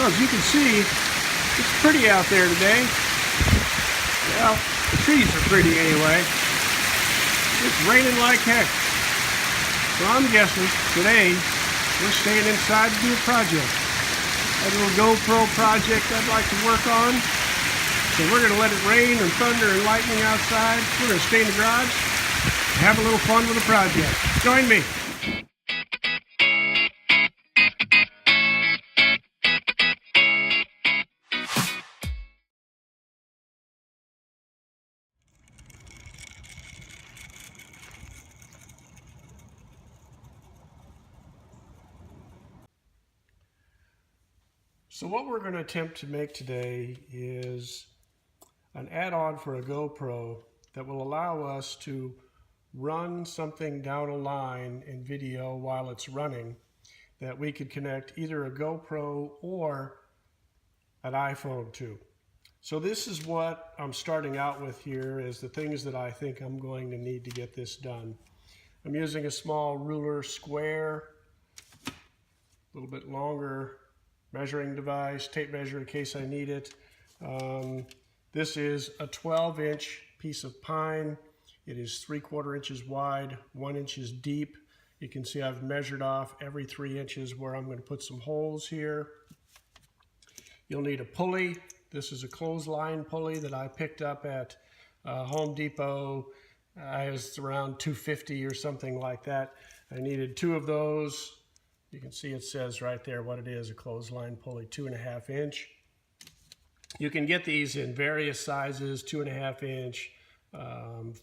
Well, as you can see, it's pretty out there today. Well, the trees are pretty anyway. It's raining like heck. So I'm guessing today we're staying inside to do a project. A little GoPro project I'd like to work on. So we're going to let it rain and thunder and lightning outside. We're going to stay in the garage and have a little fun with the project. Join me. So what we're going to attempt to make today is an add-on for a GoPro that will allow us to run something down a line in video while it's running that we could connect either a GoPro or an iPhone to. So this is what I'm starting out with here is the things that I think I'm going to need to get this done. I'm using a small ruler square, a little bit longer measuring device, tape measure in case I need it. This is a 12-inch piece of pine. It is 3/4 inches wide, 1 inch deep. You can see I've measured off every 3 inches where I'm going to put some holes here. You'll need a pulley. This is a clothesline pulley that I picked up at Home Depot. It was around $2.50 or something like that. I needed 2 of those. You can see it says right there what it is, a clothesline pulley, 2.5 inch. You can get these in various sizes, 2.5 inch,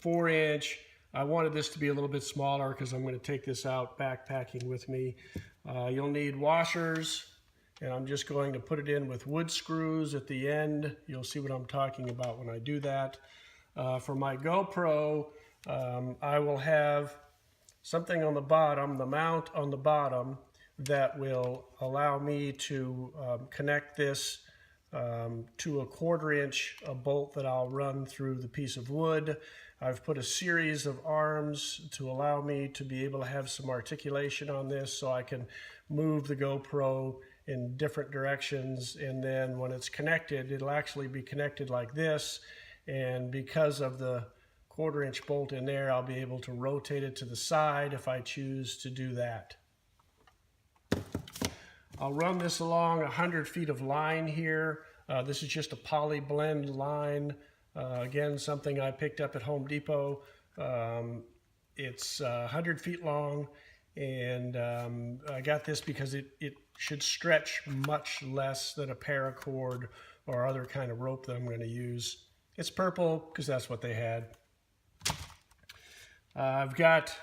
4 inch. I wanted this to be a little bit smaller because I'm going to take this out backpacking with me. You'll need washers, and I'm just going to put it in with wood screws at the end. You'll see what I'm talking about when I do that. For my GoPro, I will have something on the bottom, the mount on the bottom, that will allow me to connect this to a 1/4 inch bolt that I'll run through the piece of wood. I've put a series of arms to allow me to be able to have some articulation on this so I can move the GoPro in different directions, and then when it's connected, it'll actually be connected like this, and because of the 1/4 inch bolt in there, I'll be able to rotate it to the side if I choose to do that. I'll run this along 100 feet of line here. This is just a poly blend line. Again, something I picked up at Home Depot. It's 100 feet long, and I got this because it should stretch much less than a paracord or other kind of rope that I'm going to use. It's purple because that's what they had. I've got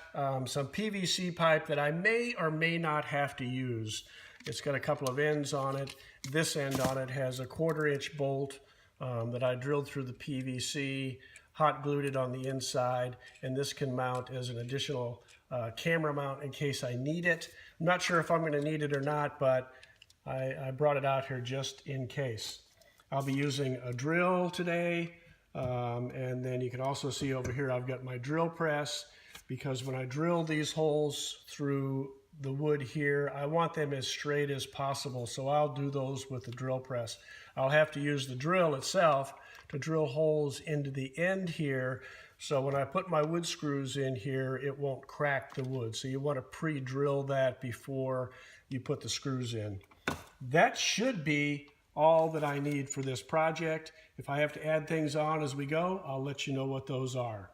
some PVC pipe that I may or may not have to use. It's got a couple of ends on it. This end on it has a 1/4 inch bolt that I drilled through the PVC, hot glued it on the inside, and this can mount as an additional camera mount in case I need it. I'm not sure if I'm going to need it or not, but I brought it out here just in case. I'll be using a drill today, and then you can also see over here I've got my drill press, because when I drill these holes through the wood here, I want them as straight as possible, so I'll do those with the drill press. I'll have to use the drill itself to drill holes into the end here, so when I put my wood screws in here, it won't crack the wood. So you want to pre-drill that before you put the screws in. That should be all that I need for this project. If I have to add things on as we go, I'll let you know what those are.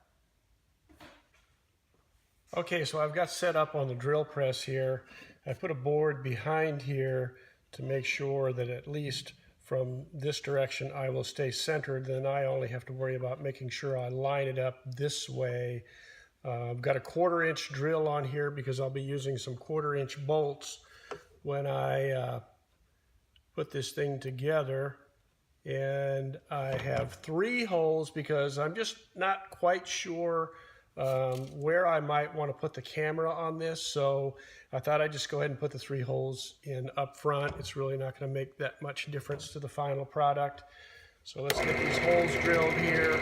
Okay, so I've got set up on the drill press here. I put a board behind here to make sure that at least from this direction I will stay centered. Then I only have to worry about making sure I line it up this way. I've got a 1/4 inch drill on here because I'll be using some 1/4 inch bolts when I put this thing together. And I have 3 holes because I'm just not quite sure where I might want to put the camera on this, so I thought I'd just go ahead and put the 3 holes in up front. It's really not going to make that much difference to the final product. So let's get these holes drilled here.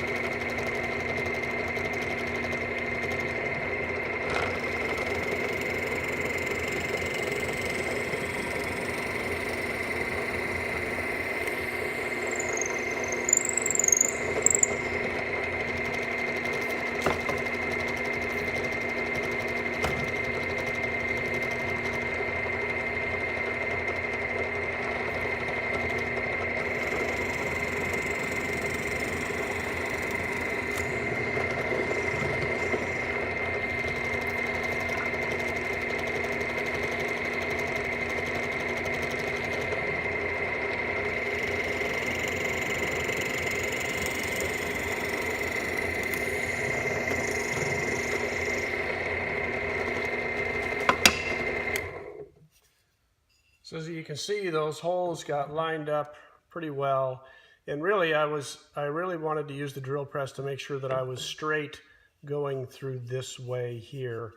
So as you can see, those holes got lined up pretty well. And really, I really wanted to use the drill press to make sure that I was straight going through this way here.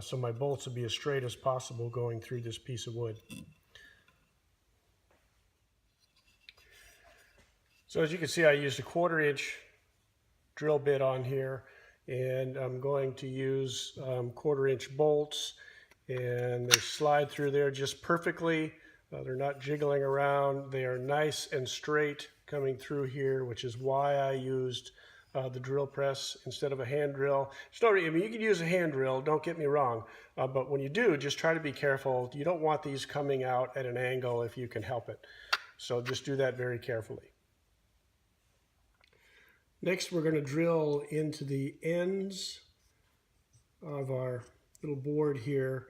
So my bolts would be as straight as possible going through this piece of wood. So as you can see, I used a 1/4-inch drill bit on here, and I'm going to use 1/4-inch bolts, and they slide through there just perfectly. They're not jiggling around. They are nice and straight coming through here, which is why I used the drill press instead of a hand drill. I mean, you can use a hand drill, don't get me wrong, but when you do, just try to be careful. You don't want these coming out at an angle if you can help it. So just do that very carefully. Next, we're going to drill into the ends of our little board here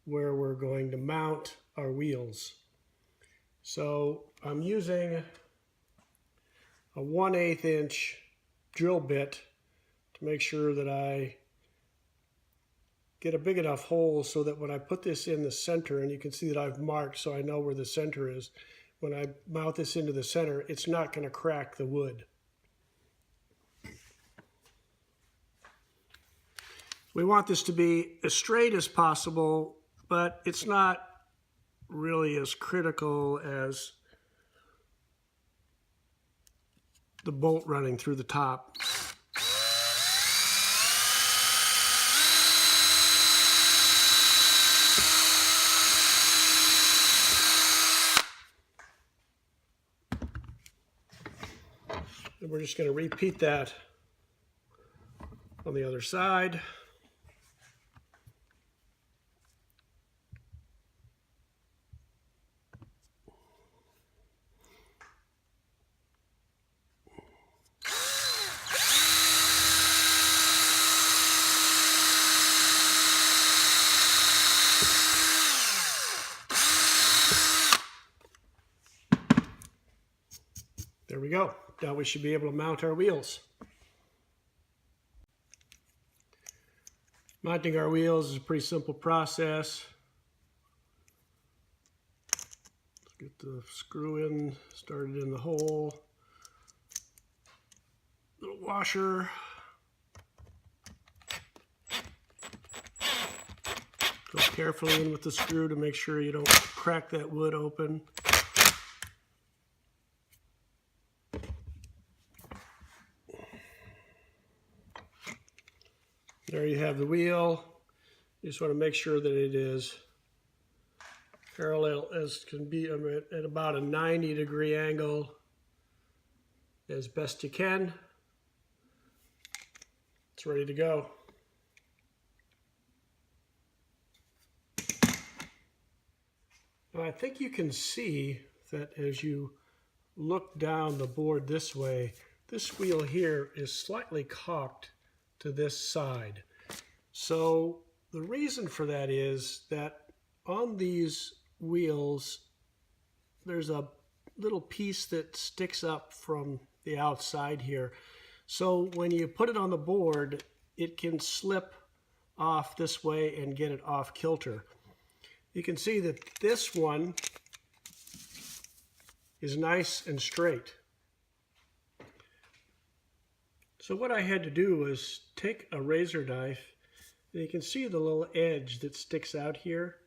where we're going to mount our wheels. So I'm using a 1/8 inch drill bit to make sure that I get a big enough hole so that when I put this in the center, and you can see that I've marked so I know where the center is, when I mount this into the center, it's not going to crack the wood. We want this to be as straight as possible, but it's not really as critical as the bolt running through the top. And we're just going to repeat that on the other side. There we go. Now we should be able to mount our wheels. Mounting our wheels is a pretty simple process. Let's get the screw in, started in the hole. Little washer. Go carefully in with the screw to make sure you don't crack that wood open. There you have the wheel. You just want to make sure that it is parallel as can be at about a 90-degree angle as best you can. It's ready to go. Now I think you can see that as you look down the board this way, this wheel here is slightly cocked to this side. So the reason for that is that on these wheels there's a little piece that sticks up from the outside here. So when you put it on the board, it can slip off this way and get it off kilter. You can see that this one is nice and straight. So what I had to do was take a razor knife, and you can see the little edge that sticks out here,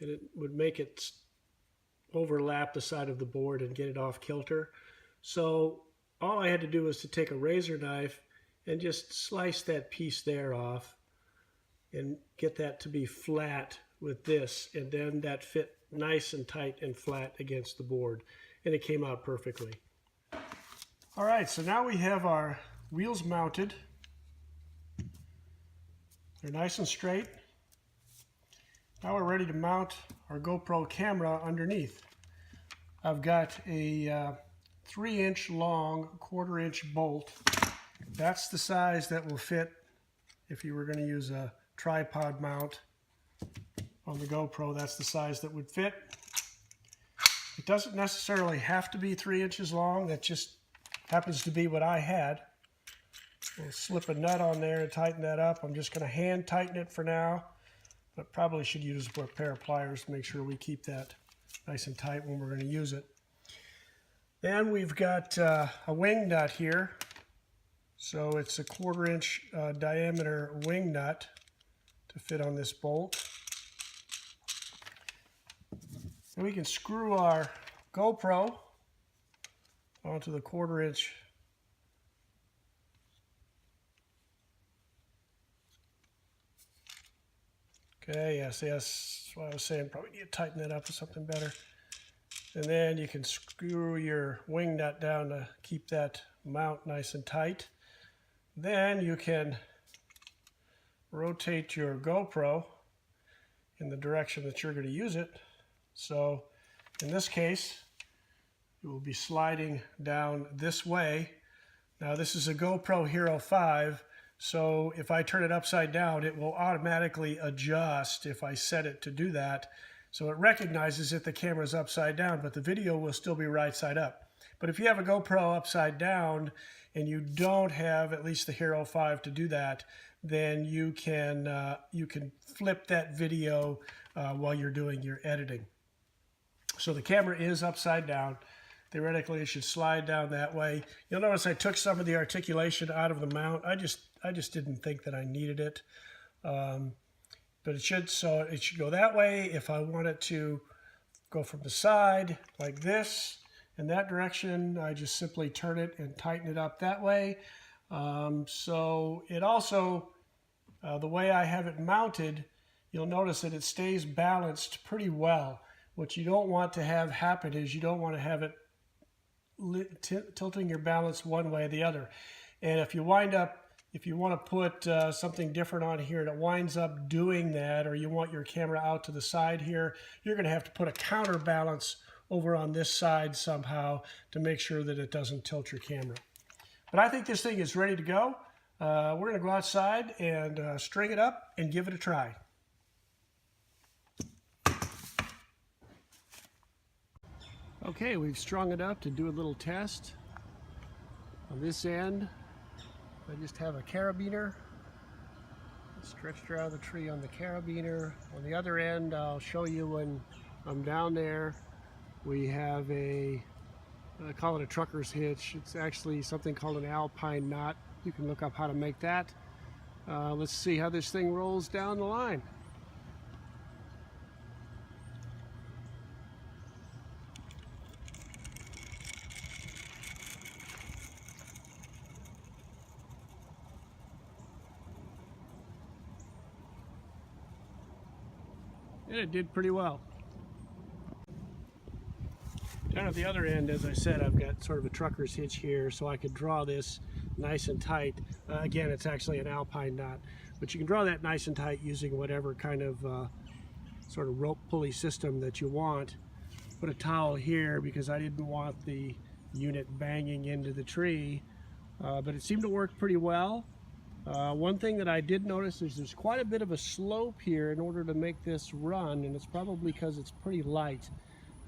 and it would make it overlap the side of the board and get it off kilter. So all I had to do was to take a razor knife and just slice that piece there off and get that to be flat with this, and then that fit nice and tight and flat against the board, and it came out perfectly. All right, so now we have our wheels mounted. They're nice and straight. Now we're ready to mount our GoPro camera underneath. I've got a 3-inch long 1/4-inch bolt. That's the size that will fit if you were going to use a tripod mount on the GoPro. That's the size that would fit. It doesn't necessarily have to be 3 inches long. That just happens to be what I had. We'll slip a nut on there and tighten that up. I'm just going to hand tighten it for now, but probably should use a pair of pliers to make sure we keep that nice and tight when we're going to use it. Then we've got a wing nut here. So it's a 1/4 inch diameter wing nut to fit on this bolt. And we can screw our GoPro onto the 1/4 inch Okay, yes, that's what I was saying. Probably need to tighten that up with something better. And then you can screw your wing nut down to keep that mount nice and tight. Then you can rotate your GoPro in the direction that you're going to use it. So in this case, it will be sliding down this way. Now this is a GoPro Hero 5. So if I turn it upside down, it will automatically adjust if I set it to do that. So it recognizes that the camera is upside down, but the video will still be right side up. But if you have a GoPro upside down and you don't have at least the Hero 5 to do that, then you can flip that video while you're doing your editing. So the camera is upside down. Theoretically, it should slide down that way. You'll notice I took some of the articulation out of the mount. I just didn't think that I needed it. But it should go that way. If I want it to go from the side like this in that direction, I just simply turn it and tighten it up that way. So it also, the way I have it mounted, you'll notice that it stays balanced pretty well. What you don't want to have happen is you don't want to have it tilting your balance one way or the other. And if you want to put something different on here and it winds up doing that, or you want your camera out to the side here, you're going to have to put a counterbalance over on this side somehow to make sure that it doesn't tilt your camera. But I think this thing is ready to go. We're going to go outside and string it up and give it a try. Okay, we've strung it up to do a little test. On this end, I just have a carabiner stretched around the tree on the carabiner. On the other end, I'll show you when I'm down there. We have I call it a trucker's hitch. It's actually something called an alpine knot. You can look up how to make that. Let's see how this thing rolls down the line. And it did pretty well. Down at the other end, as I said, I've got sort of a trucker's hitch here, so I could draw this nice and tight. Again, it's actually an alpine knot, but you can draw that nice and tight using whatever kind of sort of rope pulley system that you want. Put a towel here because I didn't want the unit banging into the tree, but it seemed to work pretty well. One thing that I did notice is there's quite a bit of a slope here in order to make this run, and it's probably because it's pretty light.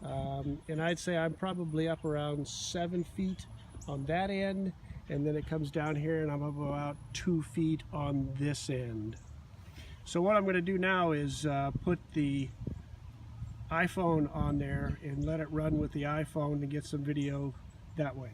And I'd say I'm probably up around 7 feet on that end, and then it comes down here and I'm up about 2 feet on this end. So what I'm going to do now is put the iPhone on there and let it run with the iPhone and get some video that way.